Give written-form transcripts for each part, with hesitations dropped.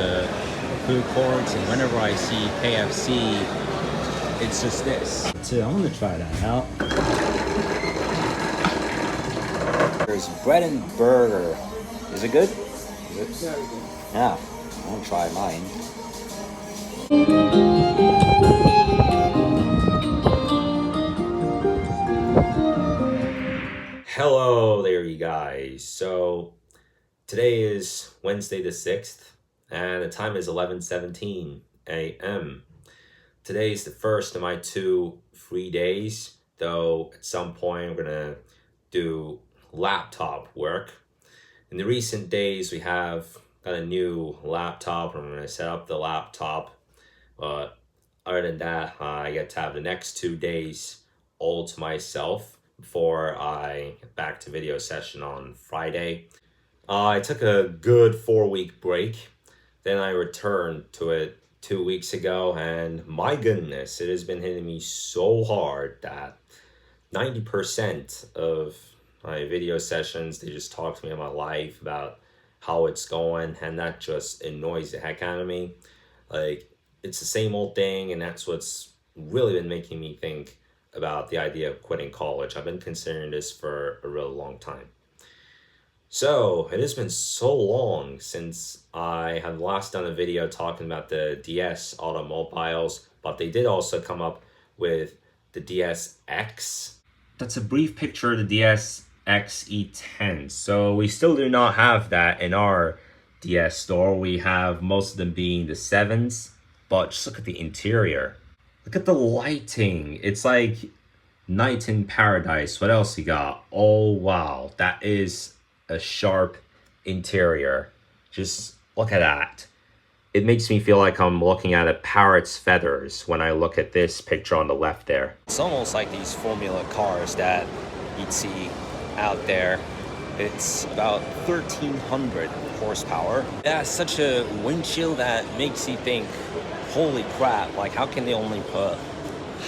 to food courts, and whenever I see KFC, it's just this. So I want to try that out. There's bread and burger. Is it good? Is it? Yeah, I want to try mine. Hello there, you guys. So today is Wednesday the 6th, and the time is 11:17 a.m. Today is the first of my 2 free days, though at some point we're gonna do laptop work. In the recent days, we have got a new laptop, and I'm gonna set up the laptop. But other than that, I get to have the next 2 days all to myself before I get back to video session on Friday. I took a good 4-week break. Then I returned to it 2 weeks ago, and my goodness, it has been hitting me so hard that 90% of my video sessions, they just talk to me about my life, about how it's going, and that just annoys the heck out of me. Like, it's the same old thing, and that's what's really been making me think about the idea of quitting college. I've been considering this for a really long time. So it has been so long since I have last done a video talking about the DS automobiles, but they did also come up with the DS-X. That's a brief picture of the DS-X E10. So we still do not have that in our DS store. We have most of them being the 7s, but just look at the interior. Look at the lighting. It's like night in paradise. What else you got? Oh, wow. That is a sharp interior. Just look at that. It makes me feel like I'm looking at a parrot's feathers when I look at this picture on the left there. It's almost like these Formula cars that you'd see out there. It's about 1,300 horsepower. It has such a windshield that makes you think, holy crap, like how can they only put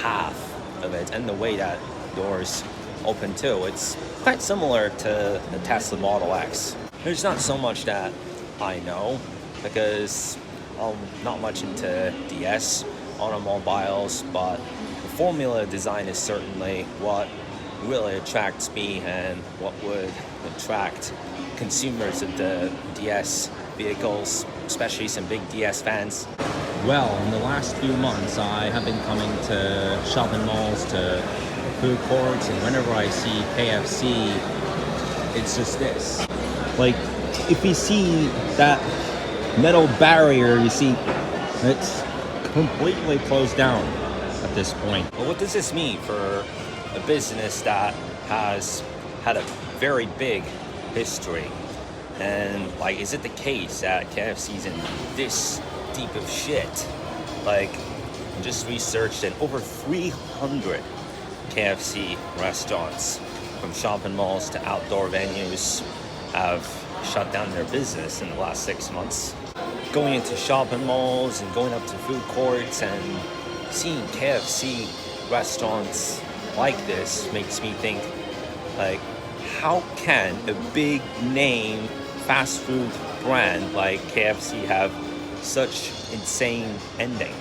half of it? And the way that doors open too, it's quite similar to the Tesla Model X. There's not so much that I know because I'm not much into DS automobiles, but the Formula design is certainly what really attracts me and what would attract consumers of the DS vehicles, especially some big DS fans. Well, in the last few months, I have been coming to shopping malls, to food courts, and whenever I see KFC, it's just this. Like, if you see that metal barrier, you see it's completely closed down at this point. Well, what does this mean for a business that has had a very big history? And like, is it the case that KFC's in this deep of shit? Like, I just researched, and over 300 KFC restaurants, from shopping malls to outdoor venues, have shut down their business in the last 6 months. Going into shopping malls and going up to food courts and seeing KFC restaurants like this makes me think, like, how can a big name fast food brand like KFC have such insane ending?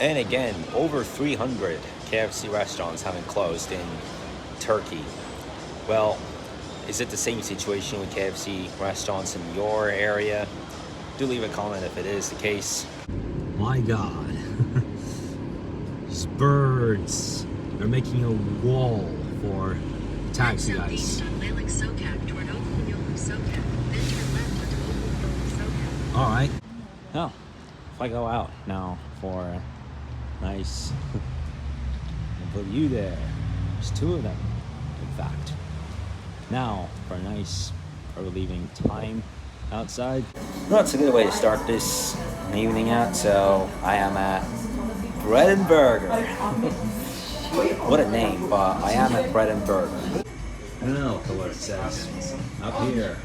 And again, over 300 KFC restaurants haven't closed in Turkey. Well, is it the same situation with KFC restaurants in your area? Do leave a comment if it is the case. My God, these birds are making a wall for taxi guys. All right. Now, if I go out now for a nice view there, there's 2 of them, in fact. Now, for a nice early evening time outside. Well, that's a good way to start this evening out. So I am at Bread and Burger. What a name, but I am at Bread and Burger. I don't know what it says. Up here,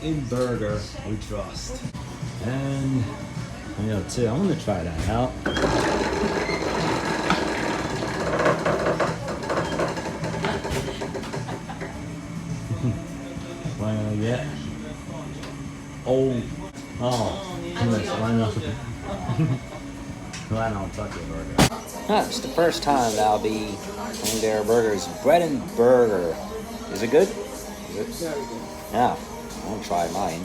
in Burger we trust. And I know too, I want to try that out. What am I gonna get? Oh, It's the first time that I'll be eating their burgers. Bread and burger. Is it good? Is it? Yeah, I'll try mine.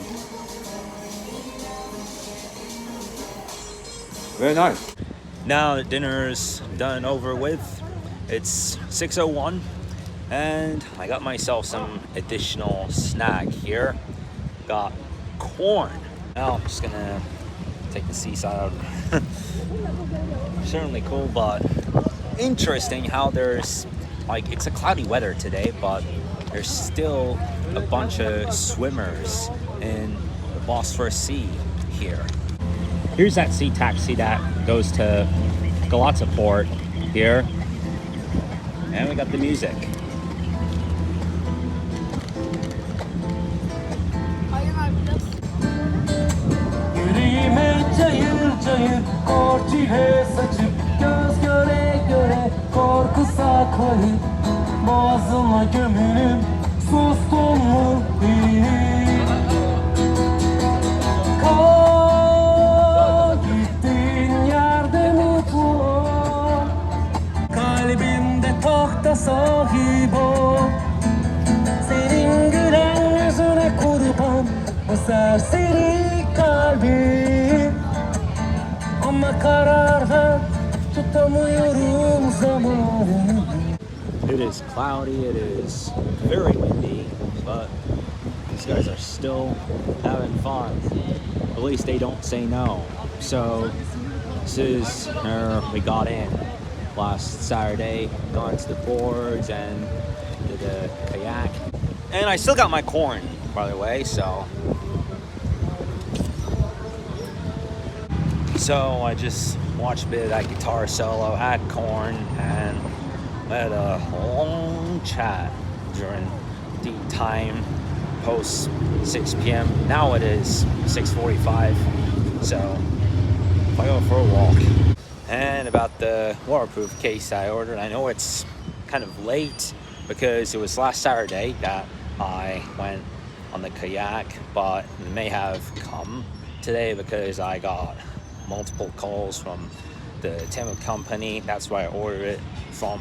Very nice. Now that dinner's done over with, it's 6:01, and I got myself some additional snack here. Got corn. Now I'm just gonna take the seaside out. Certainly cool, but interesting how there's like it's a cloudy weather today, but there's still a bunch of swimmers in the Bosphorus Sea here. Here's that sea taxi that goes to Galata Port here, and we got the music. Yüreğime cayır cayır kor çile saçıp göz göre göre korku saklayıp boğazıma gömülüp sustum mu hiç? Kal gittiğin yerde mutlu ol, kalbimde tahta sahip ol. Senin gülen yüzüne kurban o serseri kalbim, ama karar ver, tutamıyorum zamanı. It is cloudy, it is very windy, but these guys are still having fun. At least they don't say no. So this is where we got in last Saturday, gone to the boards and did a kayak. And I still got my corn, by the way, so I just watched a bit of that guitar solo, had corn, and had a long chat during the time post 6 p.m. Now it is 6:45, so I go for a walk. And about the waterproof case I ordered, I know it's kind of late because it was last Saturday that I went on the kayak, but it may have come today because I got multiple calls from the Temu company. That's why I ordered it from.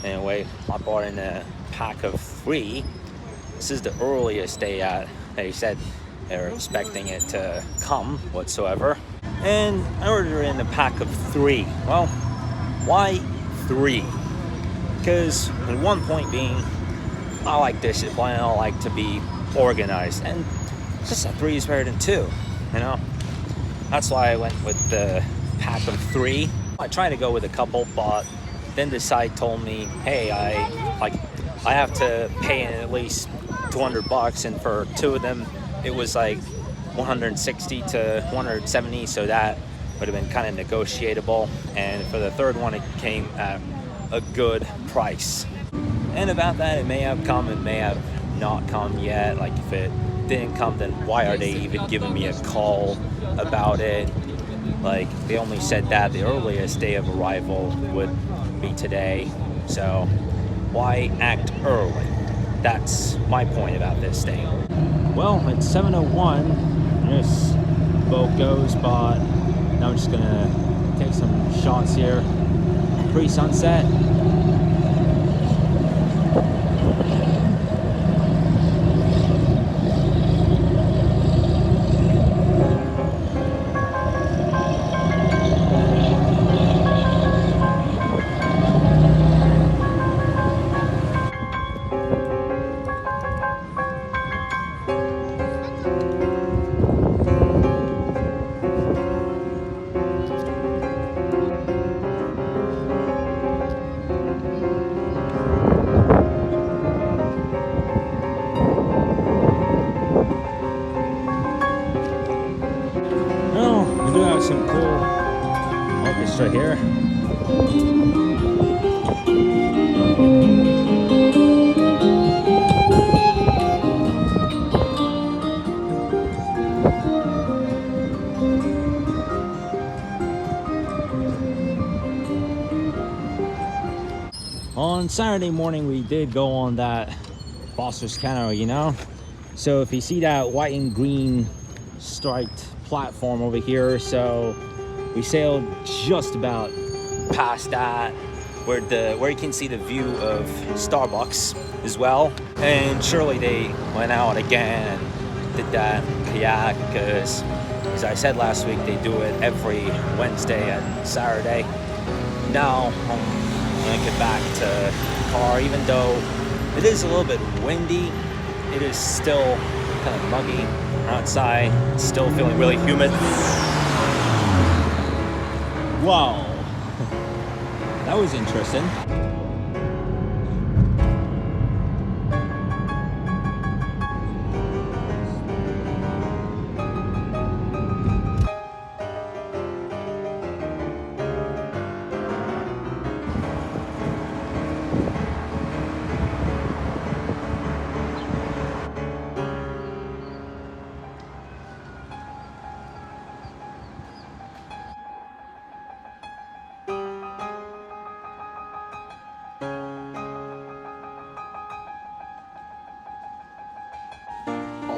Anyway, I bought in a pack of 3. This is the earliest they said they're expecting it to come whatsoever. And I ordered it in a pack of 3. Well, why 3? Because at one point being, I like discipline, I like to be organized, and just a 3 is better than 2, you know? That's why I went with the pack of 3. I tried to go with a couple, but then the site told me, hey, I have to pay at least $200, and for 2 of them, it was like 160 to 170, so that would have been kind of negotiable. And for the 3rd one, it came at a good price. And about that, it may have come, it may have not come yet. Like if it didn't come, then why are they even giving me a call about it? Like they only said that the earliest day of arrival would be today, so why act early? That's my point about this thing. Well, it's 7:01. This boat goes, but now I'm just gonna take some shots here pre-sunset. Some cool orchestra here. On Saturday morning, we did go on that Bosphorus Canal, you know? So if you see that white and green striped platform over here, so we sailed just about past that, where you can see the view of Starbucks as well. And surely they went out again and did that kayak, because as I said last week, they do it every Wednesday and Saturday. Now I'm gonna get back to the car. Even though it is a little bit windy, it is still kind of muggy outside. It's still feeling really humid. Wow, that was interesting.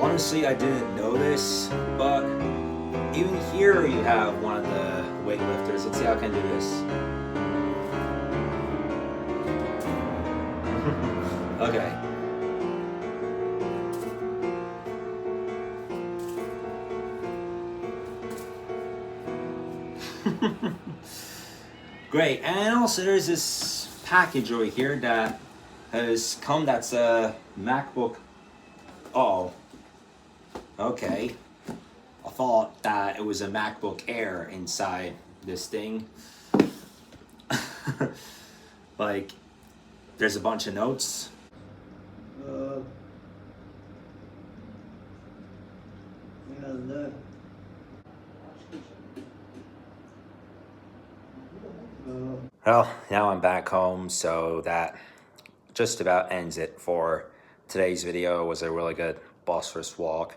Honestly, I didn't notice, but even here you have one of the weightlifters. Let's see how I can do this. Okay. Great. And also there's this package over here that has come, that's a MacBook. Oh. Okay, I thought that it was a MacBook Air inside this thing. Like, there's a bunch of notes. Well, now I'm back home, so that just about ends it for today's video. It was a really good Bosphorus walk.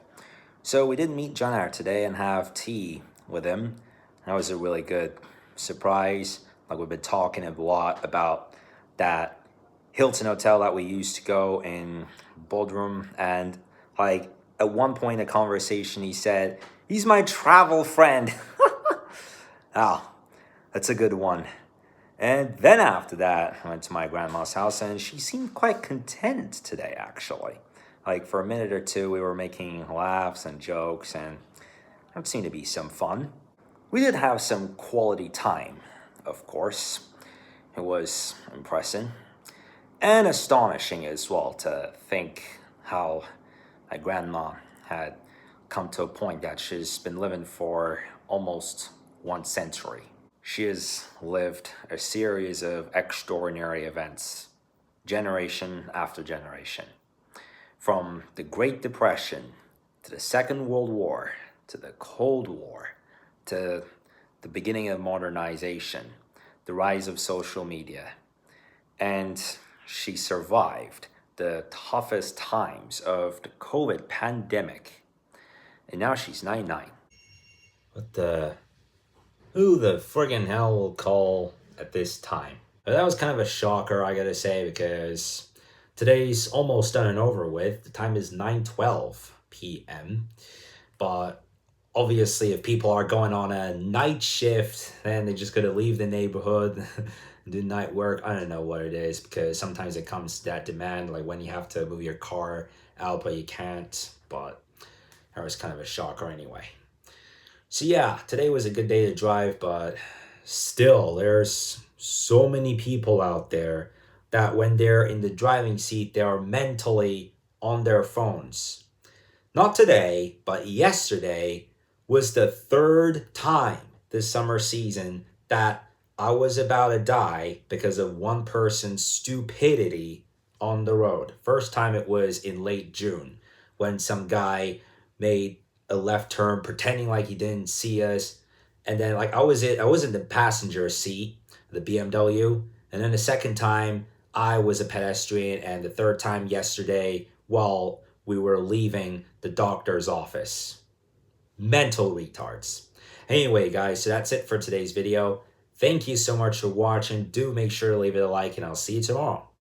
So we did meet John today and have tea with him. That was a really good surprise. Like, we've been talking a lot about that Hilton hotel that we used to go in Bodrum, and like at one point in the conversation he said, he's my travel friend. Oh, that's a good one. And then after that, I went to my grandma's house and she seemed quite content today, actually. Like, for a minute or two, we were making laughs and jokes, and it seemed to be some fun. We did have some quality time, of course. It was impressive and astonishing as well to think how my grandma had come to a point that she's been living for almost 1 century. She has lived a series of extraordinary events, generation after generation. From the Great Depression, to the Second World War, to the Cold War, to the beginning of modernization, the rise of social media. And she survived the toughest times of the COVID pandemic. And now she's 99. Who the friggin' hell will call at this time? But that was kind of a shocker, I gotta say, because today's almost done and over with. The time is 9:12 p.m. But obviously, if people are going on a night shift, then they just gotta leave the neighborhood and do night work. I don't know what it is, because sometimes it comes to that demand, like when you have to move your car out, but you can't. But that was kind of a shocker anyway. So yeah, today was a good day to drive, but still, there's so many people out there that when they're in the driving seat, they are mentally on their phones. Not today, but yesterday was the 3rd time this summer season that I was about to die because of one person's stupidity on the road. First time it was in late June when some guy made a left turn pretending like he didn't see us. And then like I was in the passenger seat, the BMW. And then the second time I was a pedestrian, and the 3rd time yesterday while we were leaving the doctor's office. Mental retards. Anyway, guys, so that's it for today's video. Thank you so much for watching. Do make sure to leave it a like, and I'll see you tomorrow.